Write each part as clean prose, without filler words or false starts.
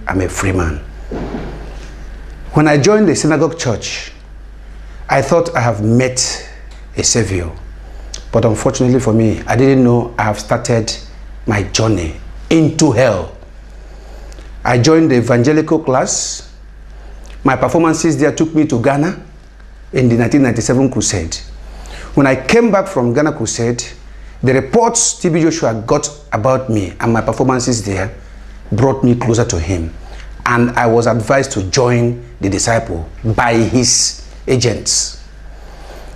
I'm a free man. When I joined the synagogue church, I thought I have met a savior. But unfortunately for me, I didn't know I have started my journey into hell. I joined the evangelical class. My performances there took me to Ghana in the 1997 crusade. When I came back from Ghana crusade, the reports TB Joshua got about me and my performances there brought me closer to him. And I was advised to join the disciple by his agents.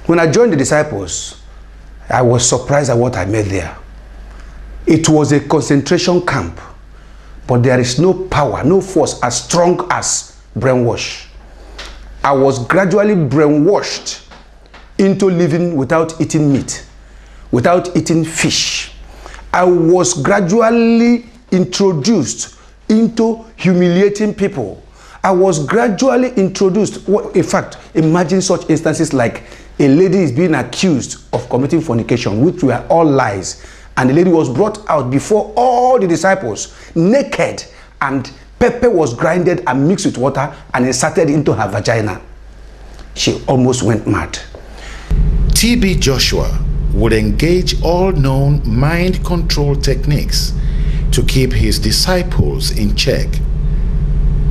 When I joined the disciples, I was surprised at what I met there. It was a concentration camp, but there is no power, no force as strong as brainwash. I was gradually brainwashed into living without eating meat, without eating fish. I was gradually introduced into humiliating people. I was gradually introduced, in fact, imagine such instances like a lady is being accused of committing fornication, which were all lies. And the lady was brought out before all the disciples, naked, and pepper was grinded and mixed with water and inserted into her vagina. She almost went mad. TB Joshua would engage all known mind control techniques to keep his disciples in check.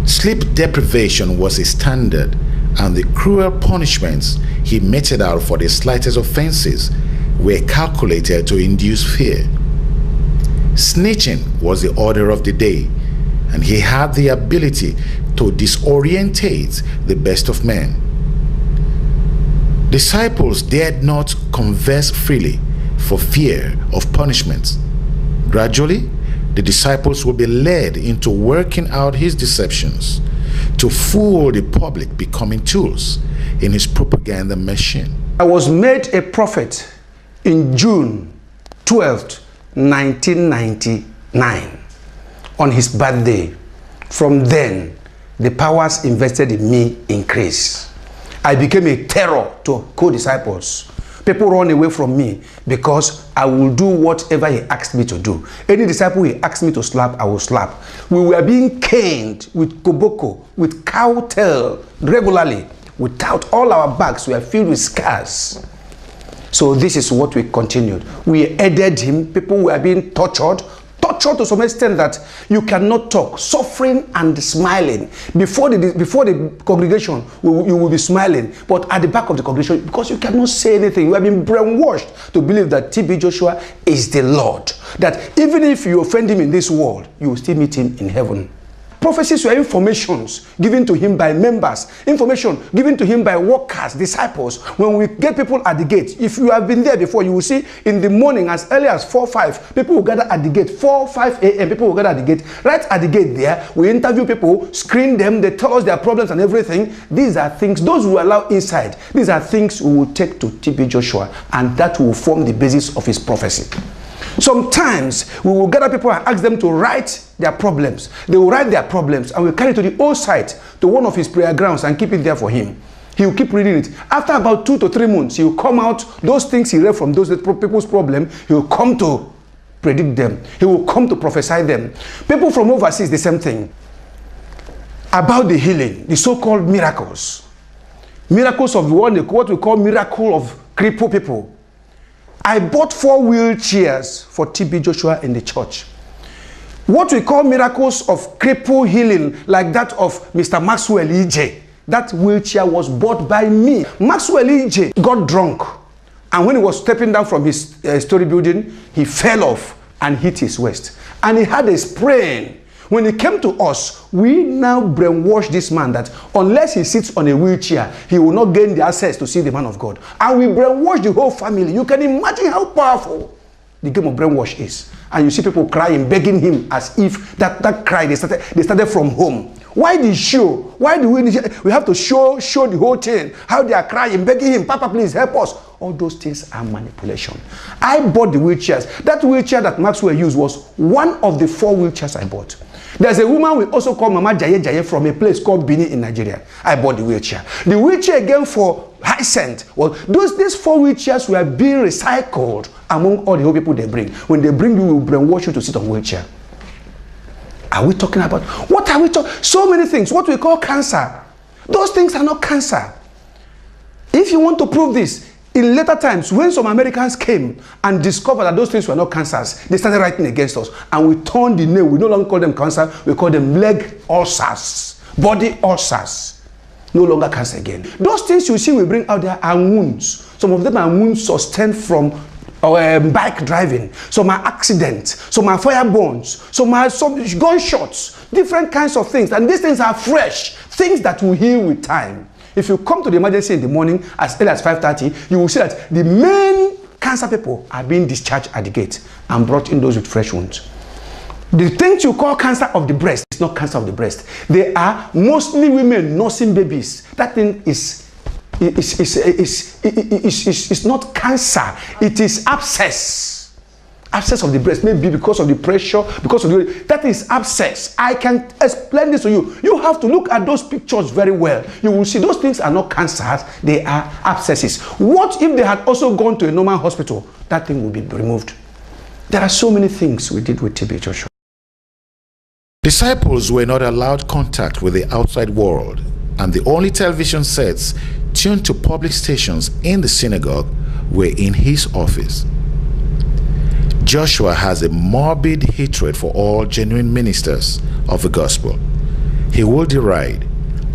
Sleep deprivation was his standard, and the cruel punishments he meted out for the slightest offenses were calculated to induce fear. Snitching was the order of the day, and he had the ability to disorientate the best of men. Disciples dared not converse freely for fear of punishment. Gradually, the disciples will be led into working out his deceptions to fool the public, becoming tools in his propaganda machine. I was made a prophet in June 12th, 1999, on his birthday. From then, the powers invested in me increased. I became a terror to co-disciples. People run away from me because I will do whatever he asked me to do. Any disciple he asked me to slap, I will slap. We were being caned with koboko, with cow tail regularly. Without, all our bags were filled with scars. So this is what we continued. We aided him. People were being tortured to some extent that you cannot talk, suffering and smiling. Before the congregation, you will be smiling, but at the back of the congregation, because you cannot say anything, you have been brainwashed to believe that TB Joshua is the Lord. That even if you offend him in this world, you will still meet him in heaven. Prophecies were informations given to him by members, information given to him by workers, disciples. When we get people at the gate, if you have been there before, you will see in the morning as early as 4, 5, people will gather at the gate. 4, 5 a.m. people will gather at the gate. Right at the gate there, we interview people, screen them, they tell us their problems and everything. These are things, those who allow inside, these are things we will take to TB Joshua, and that will form the basis of his prophecy. Sometimes we will gather people and ask them to write their problems. They will write their problems and we'll carry it to the old site, to one of his prayer grounds, and keep it there for him. He will keep reading it. After about 2 to 3 months, he will come out, those things he read from those people's problem, he will come to predict them. He will come to prophesy them. People from overseas, the same thing. About the healing, the so-called miracles. Miracles of what we call miracle of crippled people. I bought 4 wheelchairs for TB Joshua in the church. What we call miracles of cripple healing, like that of Mr. Maxwell EJ, that wheelchair was bought by me. Maxwell EJ got drunk, and when he was stepping down from his story building, he fell off and hit his waist. And he had a sprain. When he came to us, we now brainwash this man that unless he sits on a wheelchair, he will not gain the access to see the man of God. And we brainwash the whole family. You can imagine how powerful the game of brainwash is. And you see people crying, begging him as if that cry, they started from home. Why the show? Why do we have to show the whole thing? How they are crying, begging him, Papa, please help us. All those things are manipulation. I bought the wheelchairs. That wheelchair that Maxwell used was one of the 4 wheelchairs I bought. There's a woman we also call Mama Jaye from a place called Bini in Nigeria. I bought the wheelchair. The wheelchair again for Hyacint. Well, these 4 wheelchairs were being recycled among all the whole people they bring. When they bring you, we will brainwash you to sit on wheelchair. are we talking about? What are we talking? So many things. What we call cancer. Those things are not cancer. If you want to prove this, in later times, when some Americans came and discovered that those things were not cancers, they started writing against us. And we turned the name. We no longer call them cancer. We call them leg ulcers, body ulcers. No longer cancer again. Those things you see we bring out there are wounds. Some of them are wounds sustained from bike driving. Some are accidents. Some are fire burns. Some are gunshots. Different kinds of things. And these things are fresh. Things that will heal with time. If you come to the emergency in the morning as early as 5:30, you will see that the main cancer people are being discharged at the gate and brought in those with fresh wounds. The things you call cancer of the breast is not cancer of the breast. They are mostly women nursing babies. That thing is not cancer. It is abscess. Abscess of the breast, maybe because of the pressure, because of the, that is abscess. I can explain this to you. You have to look at those pictures very well. You will see those things are not cancers, they are abscesses. What if they had also gone to a normal hospital? That thing will be removed. There are so many things we did with TB Joshua. Disciples were not allowed contact with the outside world, and the only television sets tuned to public stations in the synagogue were in his office. Joshua has a morbid hatred for all genuine ministers of the gospel. He will deride,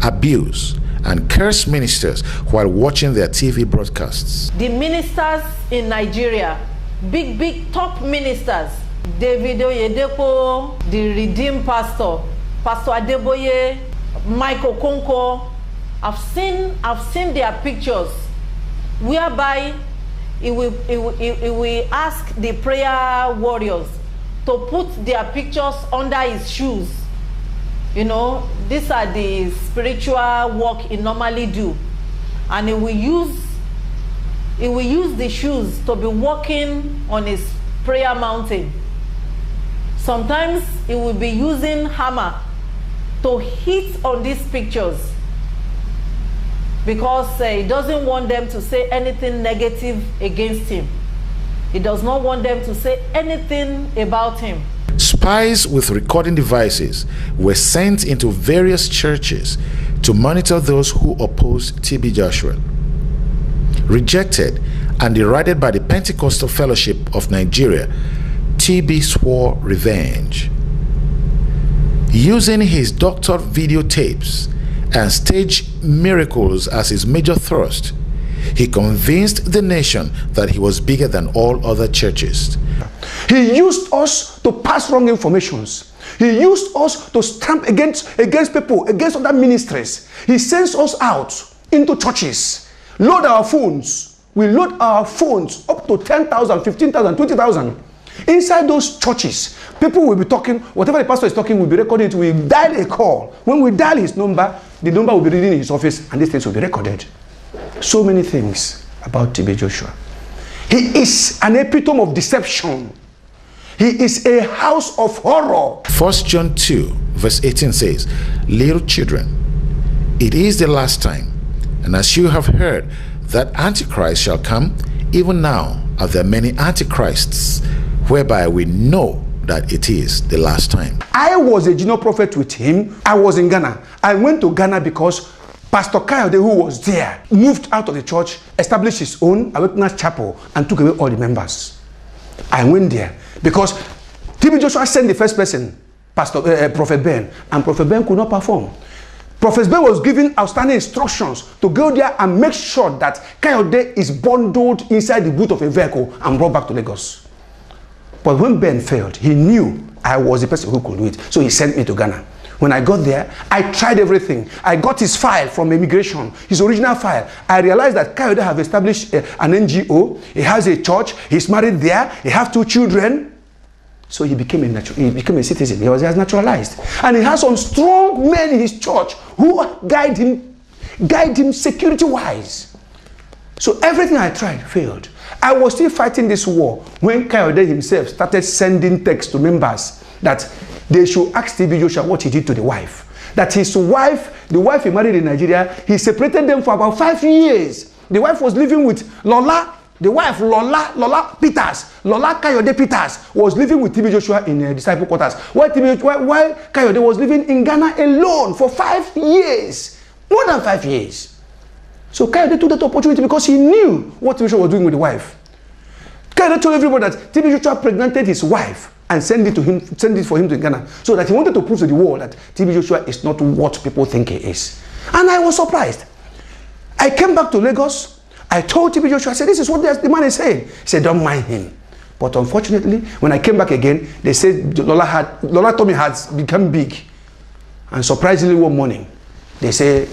abuse, and curse ministers while watching their TV broadcasts. The ministers in Nigeria, big top ministers, David Oyedepo, the Redeemed Pastor, Pastor Adeboye, Michael Okonkwo, I've seen their pictures whereby he will ask the prayer warriors to put their pictures under his shoes. You know, these are the spiritual work he normally do, and he will use the shoes to be walking on his prayer mountain. Sometimes he will be using hammer to hit on these pictures because he doesn't want them to say anything negative against him. He does not want them to say anything about him. Spies with recording devices were sent into various churches to monitor those who opposed TB Joshua. Rejected and derided by the Pentecostal Fellowship of Nigeria, TB swore revenge. Using his doctored videotapes and staged miracles as his major thrust, he convinced the nation that he was bigger than all other churches. He used us to pass wrong informations. He used us to stamp against people, against other ministries. He sends us out into churches, load our phones. We load our phones up to 10,000, 15,000, 20,000. Inside those churches, people will be talking, whatever the pastor is talking will be recorded. We dial a call. When we dial his number, the number will be reading in his office and these things will be recorded. So many things about TB Joshua. He is an epitome of deception. He is a house of horror. 1 John 2 verse 18 says, "Little children, it is the last time, and as you have heard that Antichrist shall come, even now are there many Antichrists, whereby we know that it is the last time." I was a junior prophet with him. I was in Ghana. I went to Ghana because Pastor Kayode, who was there, moved out of the church, established his own Awakeners Chapel, and took away all the members. I went there because TB Joshua sent the first person, Prophet Ben, and Prophet Ben could not perform. Prophet Ben was given outstanding instructions to go there and make sure that Kayode is bundled inside the boot of a vehicle and brought back to Lagos. But when Ben failed, he knew I was the person who could do it. So he sent me to Ghana. When I got there, I tried everything. I got his file from immigration, his original file. I realized that Kayode have established an NGO. He has a church. He's married there. He has 2 children. So he became a citizen. He was naturalized. And he has some strong men in his church who guide him security-wise. So everything I tried failed. I was still fighting this war when Kayode himself started sending texts to members that they should ask TB Joshua what he did to the wife. That his wife, the wife he married in Nigeria, he separated them for about 5 years. The wife was living with Lola the wife, Lola Peters, Lola Kayode Peters, was living with TB Joshua in disciple quarters. While Kayode was living in Ghana alone for 5 years. More than 5 years. So Kayode took that opportunity because he knew what TB Joshua was doing with the wife. Kayode told everybody that TB Joshua pregnanted his wife and sent it for him to Ghana, so that he wanted to prove to the world that TB Joshua is not what people think he is. And I was surprised. I came back to Lagos. I told TB Joshua, I said, this is what the man is saying. He said, don't mind him. But unfortunately, when I came back again, they said Lola Tommy had become big. And surprisingly, one morning, they say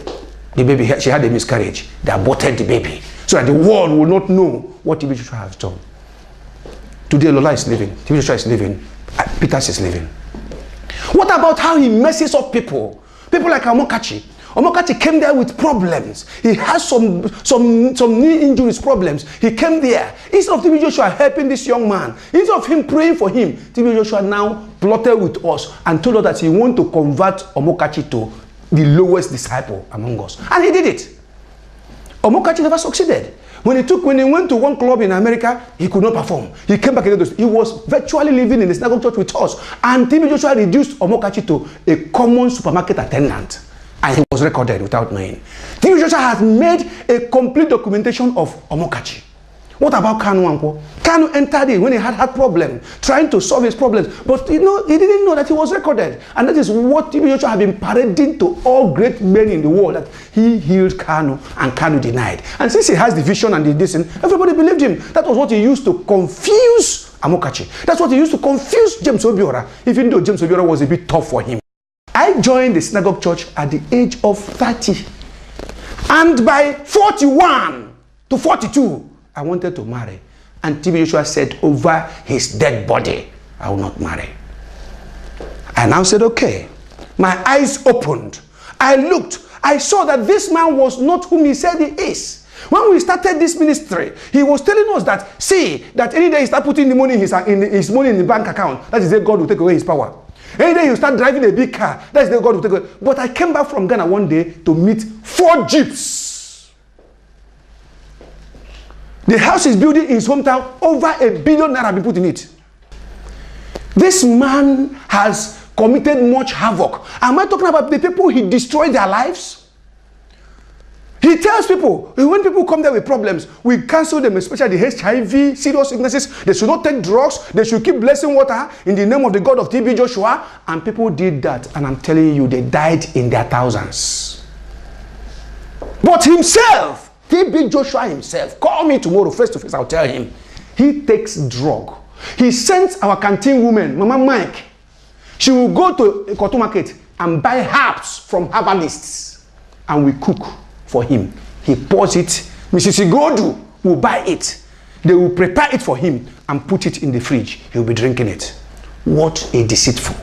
the baby, she had a miscarriage. They aborted the baby, so that the world will not know what TB Joshua has done. Today, Lola is living. TB Joshua is living. Peters is living. What about how he messes up people? People like Omokachi. Omokachi came there with problems. He has some knee injuries problems. He came there. Instead of TB Joshua helping this young man, instead of him praying for him, TB Joshua now plotted with us and told us that he wanted to convert Omokachi to the lowest disciple among us. And he did it. Omokachi never succeeded. When he went to one club in America, he could not perform. He came back again. He was virtually living in the synagogue church with us. And TB Joshua reduced Omokachi to a common supermarket attendant. And he was recorded without knowing. TB Joshua has made a complete documentation of Omokachi. What about Kanu Nwankwo? Kanu entered in when he had problems, trying to solve his problems. But he didn't know that he was recorded. And that is what TB Joshua had been parading to all great men in the world, that he healed Kanu and Kanu denied. And since he has the vision and the distance, everybody believed him. That was what he used to confuse Amokachi. That's what he used to confuse James Obiora, even though James Obiora was a bit tough for him. I joined the synagogue church at the age of 30. And by 41 to 42, I wanted to marry. And TB Joshua said over his dead body, I will not marry. I now said, okay. My eyes opened. I looked. I saw that this man was not whom he said he is. When we started this ministry, he was telling us that, see, that any day he start putting the money his money in the bank account, that is the God will take away his power. Any day you start driving a big car, that is the God will take away. But I came back from Ghana one day to meet 4 jeeps. The house is building in his hometown, over $1 billion naira been put in it. This man has committed much havoc. Am I talking about the people he destroyed their lives? He tells people, when people come there with problems, we cancel them, especially the HIV, serious sicknesses. They should not take drugs. They should keep blessing water in the name of the God of TB Joshua. And people did that. And I'm telling you, they died in their thousands. But himself, TB Joshua himself, call me tomorrow face to face, I'll tell him. He takes drug. He sends our canteen woman, Mama Mike. She will go to a cotton market and buy herbs from herbalists. And we cook for him. He pours it. Mrs. Igodu will buy it. They will prepare it for him and put it in the fridge. He'll be drinking it. What a deceitful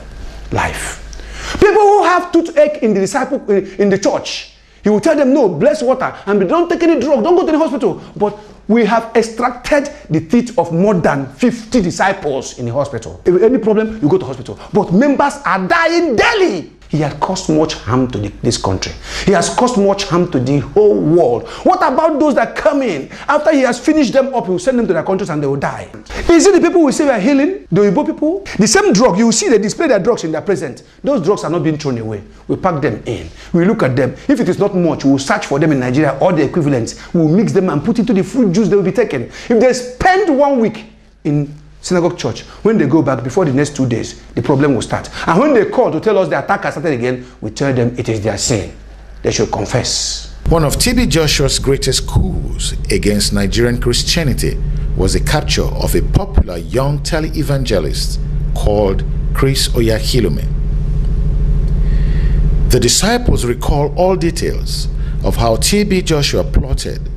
life. People who have toothache in the church, he will tell them, no, bless water, and don't take any drug, don't go to the hospital. But we have extracted the teeth of more than 50 disciples in the hospital. If any problem, you go to hospital. But members are dying daily. He has caused much harm to this country. He has caused much harm to the whole world. What about those that come in? After he has finished them up, he will send them to their countries and they will die. Is it the people we say we are healing? The Igbo people? The same drug, you will see they display their drugs in their present. Those drugs are not being thrown away. We pack them in. We look at them. If it is not much, we will search for them in Nigeria or the equivalents. We will mix them and put into the fruit juice they will be taken. If they spend 1 week in synagogue church, when they go back before the next 2 days, the problem will start. And when they call to tell us the attack has started again, we tell them it is their sin. They should confess. One of TB Joshua's greatest coups against Nigerian Christianity was the capture of a popular young tele-evangelist called Chris Oyakhilome. The disciples recall all details of how TB Joshua plotted,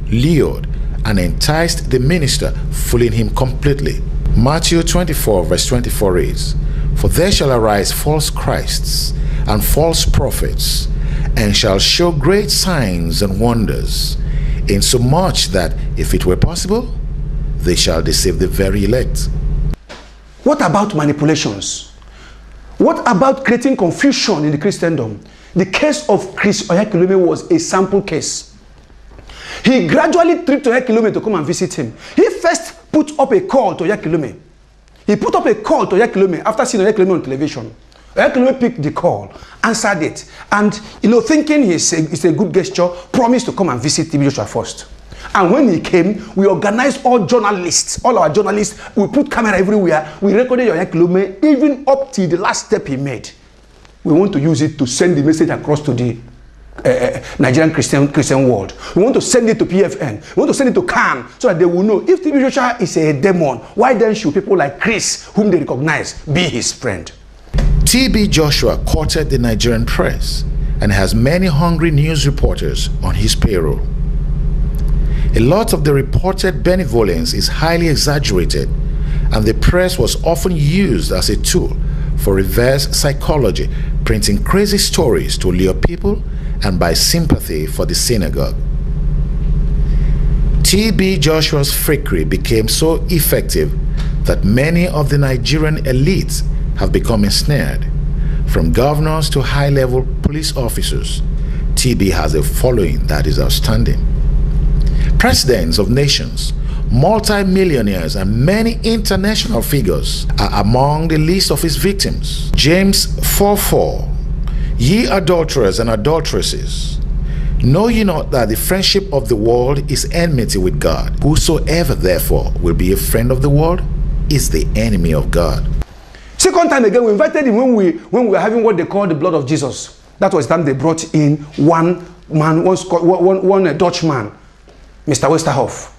lured, and enticed the minister, fooling him completely. Matthew 24 verse 24 reads, "For there shall arise false Christs and false prophets, and shall show great signs and wonders, insomuch that, if it were possible, they shall deceive the very elect." What about manipulations? What about creating confusion in the Christendom? The case of Chris Oyakhilome was a sample case. He gradually tripped to Yakilume to come and visit him. He first put up a call to Yakilume. He put up a call to Yakilume after seeing Yakilume on television. Yakilume picked the call, answered it, and thinking it's a good gesture, promised to come and visit TB Joshua first. And when he came, we organized all our journalists, we put camera everywhere, we recorded Yakilume even up to the last step he made. We want to use it to send the message across to the Nigerian Christian world. We want to send it to PFN. We want to send it to CAN so that they will know if TB Joshua is a demon, why then should people like Chris, whom they recognize, be his friend? TB Joshua courted the Nigerian press and has many hungry news reporters on his payroll. A lot of the reported benevolence is highly exaggerated, and the press was often used as a tool for reverse psychology, printing crazy stories to lure people and buy sympathy for the synagogue. TB Joshua's freakery became so effective that many of the Nigerian elites have become ensnared. From governors to high-level police officers, TB has a following that is outstanding. Presidents of nations, multi-millionaires, and many international figures are among the list of his victims. James 4:4, ye adulterers and adulteresses, know ye not that the friendship of the world is enmity with God? Whosoever therefore will be a friend of the world is the enemy of God. Second time again, we invited him when we were having what they call the blood of Jesus. That was the time they brought in one man, Dutchman, Mr. Westerhoff.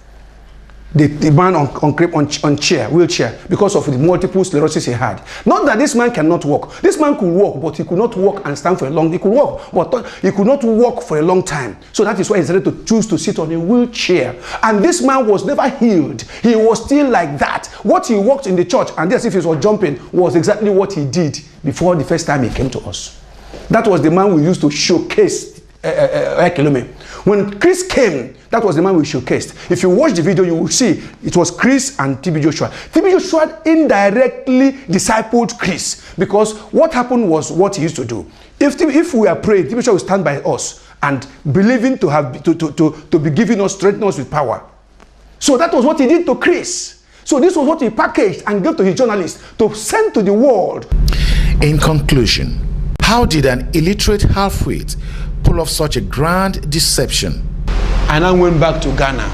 The man on wheelchair, because of the multiple sclerosis he had. Not that this man cannot walk. This man could walk, but he could not walk and stand for a long. He could walk, but he could not walk for a long time. So that is why he decided to choose to sit on a wheelchair. And this man was never healed. He was still like that. What he walked in the church, and as if he was jumping, was exactly what he did before the first time he came to us. That was the man we used to showcase Yakilume. When Chris came, that was the man we showcased. If you watch the video, you will see it was Chris and TB Joshua. TB Joshua indirectly discipled Chris, because what happened was what he used to do. If we are praying, TB Joshua will stand by us and believing to be giving us, strengthening us with power. So that was what he did to Chris. So this was what he packaged and gave to his journalists to send to the world. In conclusion, how did an illiterate half-wit pull off such a grand deception? And I went back to Ghana.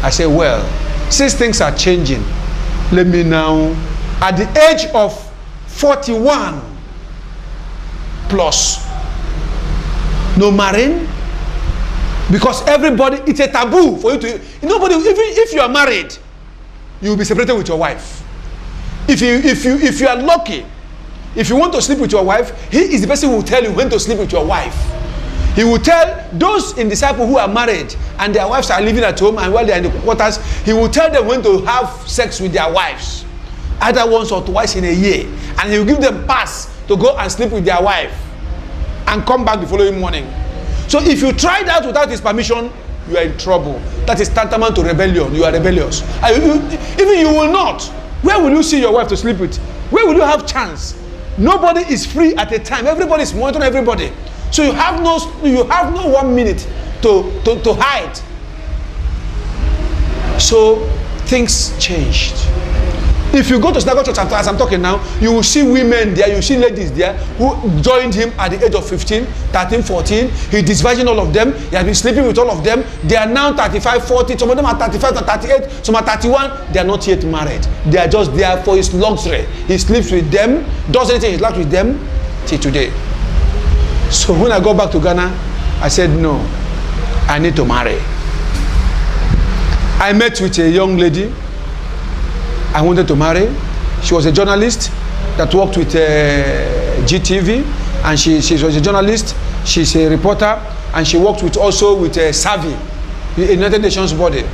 I said, well, since things are changing, let me now, at the age of 41 plus, no marrying, because everybody, it's a taboo for you to, nobody, even if you are married, you will be separated with your wife. If you are lucky, if you want to sleep with your wife, he is the person who will tell you when to sleep with your wife. He will tell those in disciples who are married and their wives are living at home and while they are in the quarters, he will tell them when to have sex with their wives, either once or twice in a year, and he will give them pass to go and sleep with their wife and come back the following morning. So if you try that without his permission, you are in trouble. That is tantamount to rebellion. You are rebellious. Even you will not. Where will you see your wife to sleep with? Where will you have chance? Nobody is free at a time. Everybody is monitoring everybody. So you have no 1 minute to hide. So things changed. If you go to Synagogue Church as I'm talking now, you will see women there, you see ladies there who joined him at the age of 15, 13, 14. He disvirgin all of them. He has been sleeping with all of them. They are now 35, 40. Some of them are 35 to 38. Some are 31. They are not yet married. They are just there for his luxury. He sleeps with them, does anything he likes with them till today. So when I got back to Ghana, I said, no, I need to marry. I met with a young lady I wanted to marry. She was a journalist that worked with GTV, and she was a journalist. She's a reporter, and she worked with Savi, the United Nations body.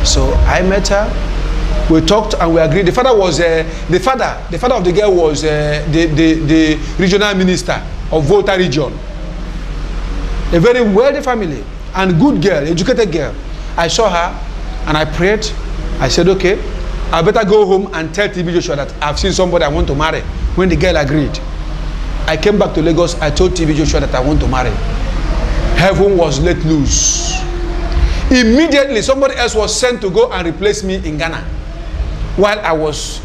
So I met her. We talked and we agreed. The father was the father of the girl was the regional minister of Volta region. A very wealthy family and good girl, educated girl. I saw her and I prayed. I said, okay, I better go home and tell TB Joshua that I've seen somebody I want to marry. When the girl agreed, I came back to Lagos. I told TB Joshua that I want to marry. heaven was let loose. Immediately, somebody else was sent to go and replace me in Ghana. While I was